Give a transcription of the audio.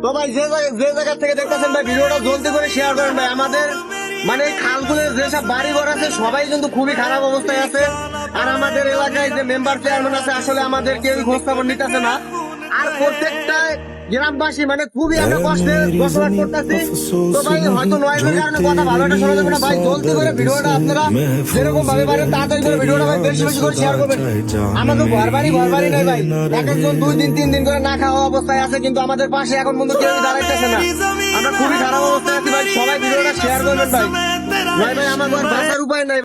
তো ভাই যে জায়গা থেকে দেখতেছেন ভাই ভিডিওটা জলদি করে শেয়ার করেন ভাই। আমাদের মানে খালগুলোর যেসব বাড়ি ঘর আছে সবাই কিন্তু খুবই খারাপ অবস্থায় আছে। আর আমাদের এলাকায় যে মেম্বার চেয়ারম্যান আছে আসলে আমাদের কেউ খোঁজ খবর নিতেছে না। আর প্রত্যেকটা গ্রামবাসী মানে খুবই আমরা কষ্টে বসবাস করতেছি। তো ভাই হয়তো নয়েজের কারণে কথা ভালো একটা শোনা যাবে না ভাই। জলদি করে ভিডিওটা আপনারা যেরকম ভাবে পারেন তাড়াতাড়ি করে ভিডিওটা ভাই বেশি বেশি করে শেয়ার করবেন। আমাদের ঘর বাড়ি নাই ভাই, এক একজন 2 দিন 3 দিন করে না খাওয়া অবস্থায় আছে, কিন্তু আমাদের পাশে এখন পর্যন্ত কেউ দাঁড়াইতেছে না। আমরা খুবই খারাপ অবস্থায় আছি ভাই, সবাই ভিডিওটা শেয়ার করবেন ভাই। ভাই আমার বাঁচার উপায় নাই।